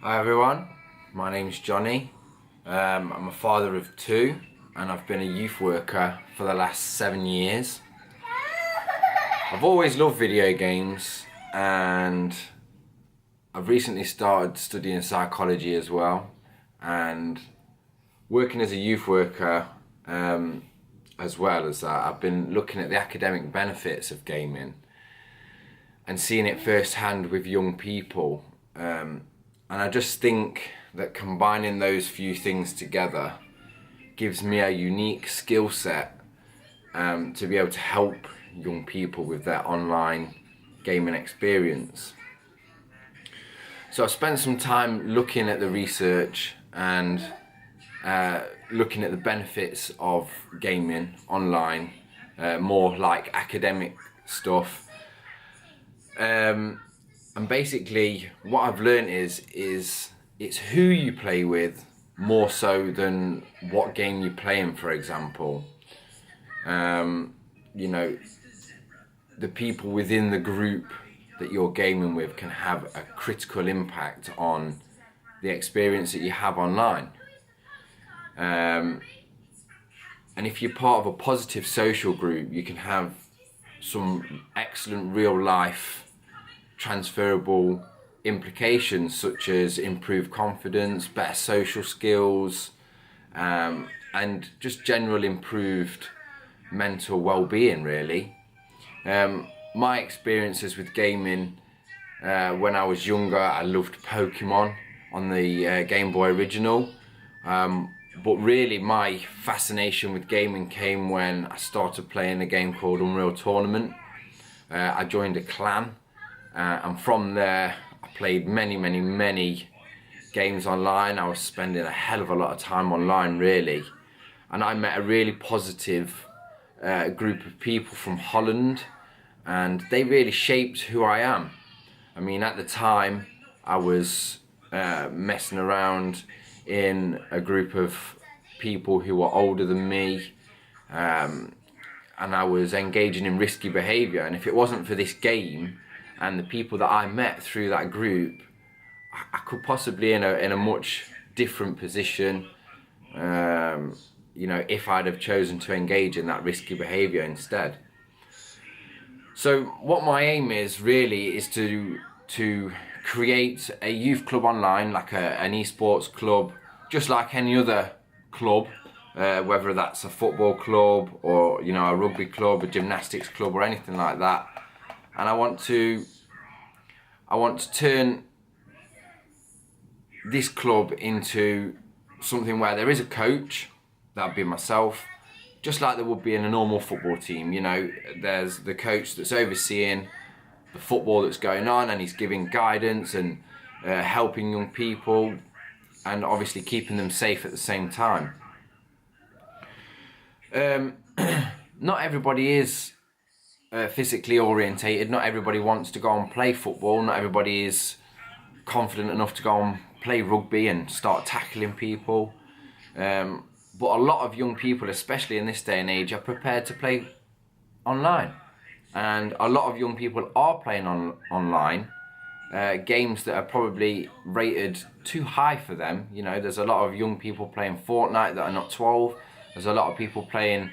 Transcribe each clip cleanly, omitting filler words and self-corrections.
Hi everyone, my name's Johnny. I'm a father of two and I've been a youth worker for the last 7 years. I've always loved video games and I've recently started studying psychology as well, and working as a youth worker as well as that, I've been looking at the academic benefits of gaming and seeing it firsthand with young people. And I just think that combining those few things together gives me a unique skill set to be able to help young people with their online gaming experience. So I spent some time looking at the research and looking at the benefits of gaming online, more like academic stuff. And basically what I've learned is it's who you play with more so than what game you're playing, for example. You know, the people within the group that you're gaming with can have a critical impact on the experience that you have online. And if you're part of a positive social group, you can have some excellent real life transferable implications, such as improved confidence, better social skills, and just general improved mental well-being, really. My experiences with gaming, when I was younger, I loved Pokemon on the Game Boy Original, but really my fascination with gaming came when I started playing a game called Unreal Tournament. I joined a clan, and from there I played many games online. I was spending a hell of a lot of time online, really, and I met a really positive group of people from Holland, and they really shaped who I am. I mean, at the time I was messing around in a group of people who were older than me, and I was engaging in risky behaviour, and if it wasn't for this game and the people that I met through that group, I could possibly in a much different position, you know, if I'd have chosen to engage in that risky behaviour instead. So what my aim is really is to create a youth club online, like an esports club, just like any other club, whether that's a football club or, you know, a rugby club, a gymnastics club or anything like that. And I want to turn this club into something where there is a coach, that'd be myself, just like there would be in a normal football team. You know, there's the coach that's overseeing the football that's going on, and he's giving guidance and helping young people, and obviously keeping them safe at the same time. Not everybody is physically orientated. Not everybody wants to go and play football. Not everybody is confident enough to go and play rugby and start tackling people. But a lot of young people, especially in this day and age, are prepared to play online. And a lot of young people are playing online games that are probably rated too high for them. You know, there's a lot of young people playing Fortnite that are not 12. There's a lot of people playing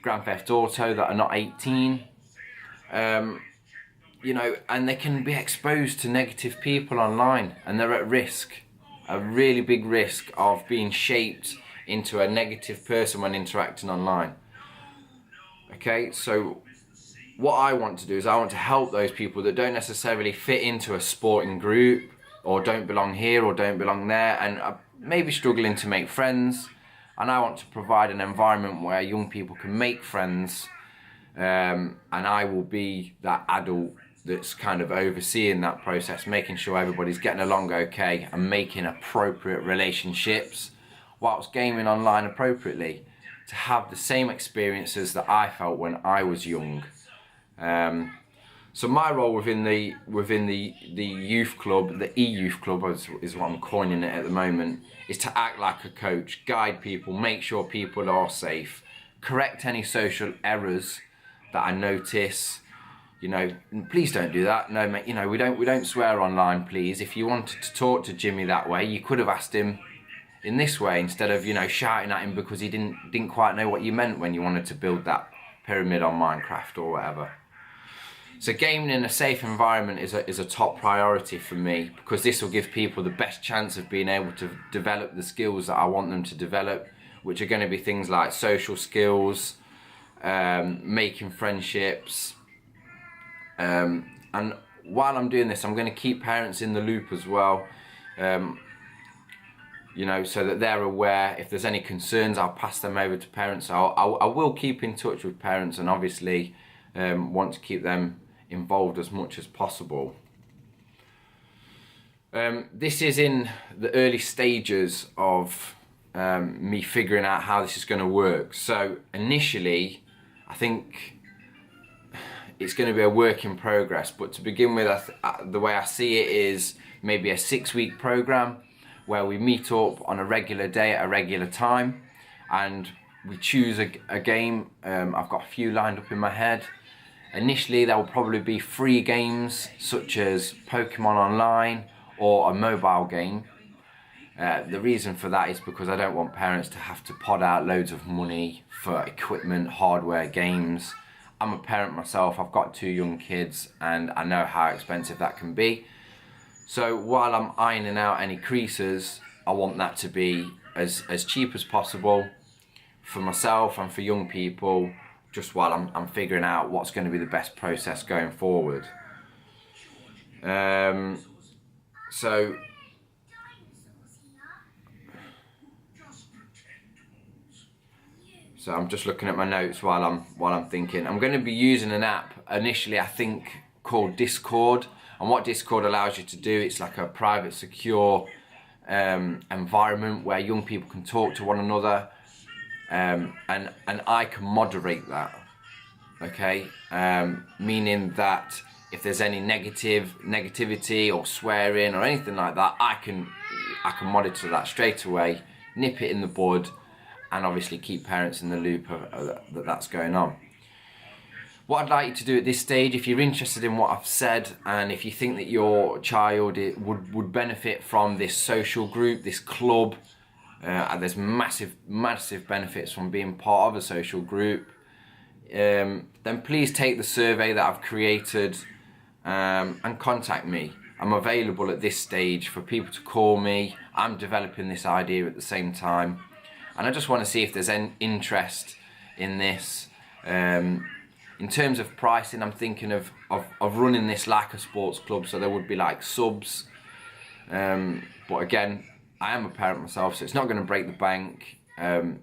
Grand Theft Auto that are not 18. You know, and they can be exposed to negative people online, and they're at risk, a really big risk of being shaped into a negative person when interacting online. Okay, so what I want to do is I want to help those people that don't necessarily fit into a sporting group, or don't belong here or don't belong there, and are maybe struggling to make friends. And I want to provide an environment where young people can make friends, and I will be that adult that's kind of overseeing that process, making sure everybody's getting along okay and making appropriate relationships whilst gaming online appropriately, to have the same experiences that I felt when I was young. So my role within the youth club, the eYouth club is what I'm coining it at the moment, is to act like a coach, guide people, make sure people are safe, correct any social errors that I notice, you know, please don't do that. No, mate, you know, we don't swear online, please. If you wanted to talk to Jimmy that way, you could have asked him in this way instead of, you know, shouting at him because he didn't quite know what you meant when you wanted to build that pyramid on Minecraft or whatever. So gaming in a safe environment is a top priority for me, because this will give people the best chance of being able to develop the skills that I want them to develop, which are going to be things like social skills, making friendships, and while I'm doing this, I'm going to keep parents in the loop as well, you know, so that they're aware. If there's any concerns, I'll pass them over to parents. I will keep in touch with parents, and obviously want to keep them involved as much as possible. This is in the early stages of me figuring out how this is going to work. So initially, I think it's going to be a work in progress, but to begin with, the way I see it is maybe a 6-week program where we meet up on a regular day at a regular time, and we choose a game. I've got a few lined up in my head. Initially, there will probably be free games such as Pokemon Online or a mobile game. The reason for that is because I don't want parents to have to pod out loads of money for equipment, hardware, games. I'm a parent myself, I've got 2 young kids, and I know how expensive that can be. So while I'm ironing out any creases, I want that to be as cheap as possible for myself and for young people, just while I'm figuring out what's going to be the best process going forward. So I'm just looking at my notes while I'm thinking. I'm going to be using an app initially, I think, called Discord. And what Discord allows you to do, it's like a private, secure environment where young people can talk to one another, and I can moderate that. Okay, meaning that if there's any negativity or swearing or anything like that, I can monitor that straight away, nip it in the bud, and obviously keep parents in the loop that that's going on. What I'd like you to do at this stage, if you're interested in what I've said, and if you think that your child would benefit from this social group, this club, and there's massive benefits from being part of a social group, then please take the survey that I've created and contact me. I'm available at this stage for people to call me. I'm developing this idea at the same time, and I just want to see if there's any interest in this. In terms of pricing, I'm thinking of running this like a sports club, so there would be like subs, but again, I am a parent myself, so it's not going to break the bank.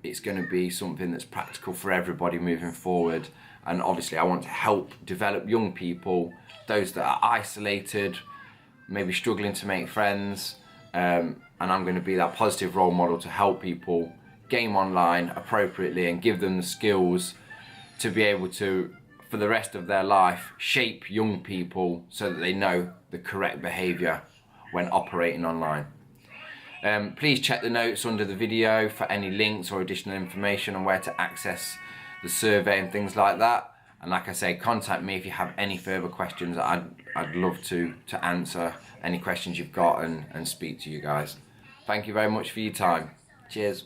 It's going to be something that's practical for everybody moving forward, and obviously I want to help develop young people, those that are isolated, maybe struggling to make friends, and I'm going to be that positive role model to help people game online appropriately and give them the skills to be able to, for the rest of their life, shape young people so that they know the correct behaviour when operating online. Please check the notes under the video for any links or additional information on where to access the survey and things like that. And like I say, contact me if you have any further questions. I'd love to answer any questions you've got and speak to you guys. Thank you very much for your time. Cheers.